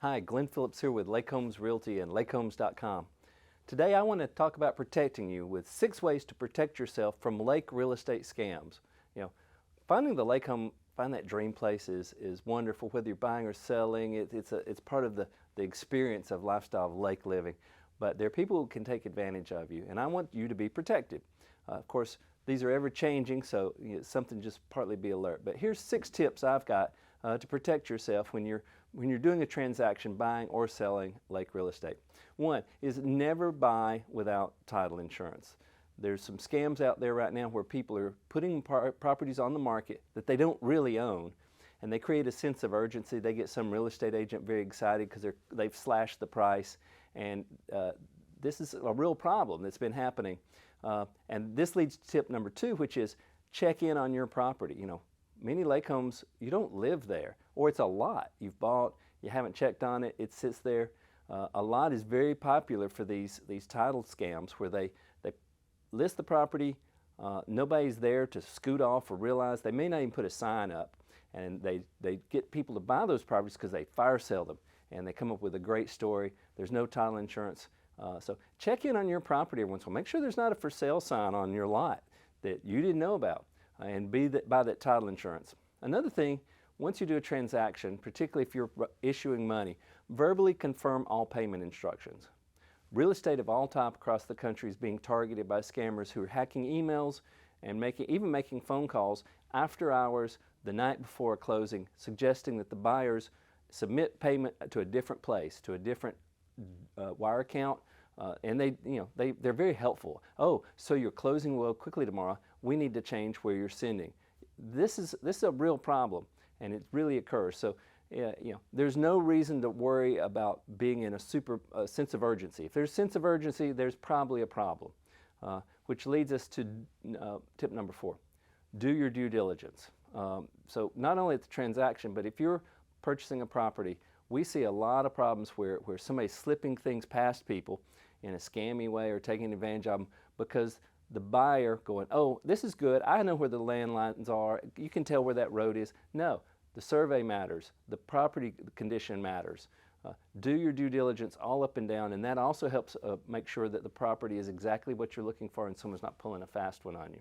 Hi, Glenn Phillips here with Lake Homes Realty and lakehomes.com. Today I want to talk about protecting you with 6 ways to protect yourself from lake real estate scams. Finding the lake home, find that dream place is wonderful, whether you're buying or selling. It's part of the experience of lifestyle of lake living. But there are people who can take advantage of you, and I want you to be protected. Of course, these are ever changing, so something just partly be alert. But here's 6 tips I've got to protect yourself when you're doing a transaction, buying or selling lake real estate. One is never buy without title insurance. There's some scams out there right now where people are putting properties on the market that they don't really own, and they create a sense of urgency. They get some real estate agent very excited because they've slashed the price, and this is a real problem that's been happening. And this leads to tip number 2, which is check in on your property. Many lake homes, you don't live there, or it's a lot you've bought, you haven't checked on it, it sits there. A lot is very popular for these title scams where they list the property, nobody's there to scoot off or realize. They may not even put a sign up, and they get people to buy those properties because they fire sell them, and they come up with a great story. There's no title insurance. So check in on your property every once in a while. Make sure there's not a for sale sign on your lot that you didn't know about, and buy that title insurance. Another thing, once you do a transaction, particularly if you're issuing money, verbally confirm all payment instructions. Real estate of all type across the country is being targeted by scammers who are hacking emails and even making phone calls after hours the night before closing, suggesting that the buyers submit payment to a different place, to a different wire account, and they're very helpful. Oh, so you're closing well quickly tomorrow. We need to change where you're sending. This is a real problem, and it really occurs. So, there's no reason to worry about being in a sense of urgency. If there's a sense of urgency, there's probably a problem, which leads us to tip number 4: do your due diligence. So not only at the transaction, but if you're purchasing a property, we see a lot of problems where somebody's slipping things past people in a scammy way or taking advantage of them because the buyer going, oh, this is good, I know where the landlines are, you can tell where that road is. No, the survey matters, the property condition matters. Do your due diligence all up and down, and that also helps make sure that the property is exactly what you're looking for and someone's not pulling a fast one on you.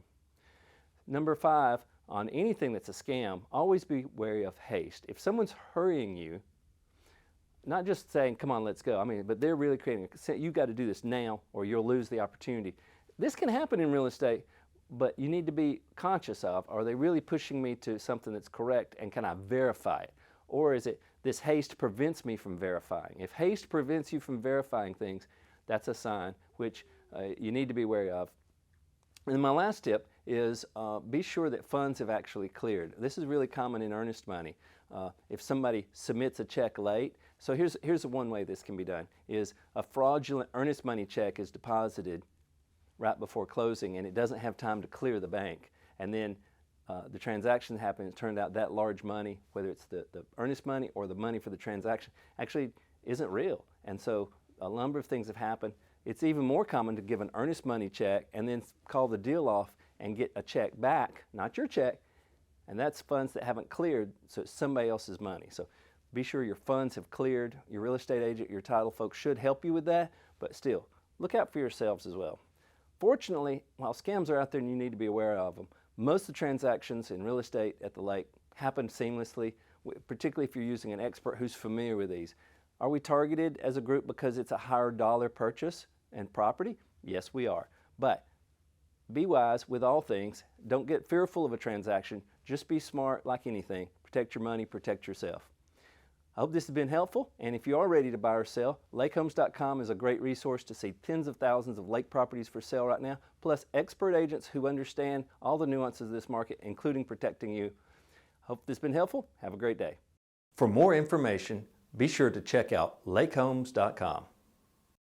Number 5, on anything that's a scam, always be wary of haste. If someone's hurrying you, not just saying, come on, let's go, but they're really creating you've got to do this now or you'll lose the opportunity. This can happen in real estate, but you need to be conscious of, are they really pushing me to something that's correct, and can I verify it? Or is it this haste prevents me from verifying? If haste prevents you from verifying things, that's a sign which you need to be wary of. And my last tip is be sure that funds have actually cleared. This is really common in earnest money. If somebody submits a check late, so here's one way this can be done, is a fraudulent earnest money check is deposited right before closing, and it doesn't have time to clear the bank. And then the transaction happened, it turned out that large money, whether it's the earnest money or the money for the transaction, actually isn't real. And so a number of things have happened. It's even more common to give an earnest money check and then call the deal off and get a check back, not your check, and that's funds that haven't cleared, so it's somebody else's money. So be sure your funds have cleared. Your real estate agent, your title folks should help you with that, but still, look out for yourselves as well. Fortunately, while scams are out there and you need to be aware of them, most of the transactions in real estate at the lake happen seamlessly, particularly if you're using an expert who's familiar with these. Are we targeted as a group because it's a higher dollar purchase and property? Yes, we are. But be wise with all things. Don't get fearful of a transaction. Just be smart like anything. Protect your money, protect yourself. I hope this has been helpful, and if you are ready to buy or sell, lakehomes.com is a great resource to see tens of thousands of lake properties for sale right now, plus expert agents who understand all the nuances of this market, including protecting you. Hope this has been helpful. Have a great day. For more information, be sure to check out lakehomes.com.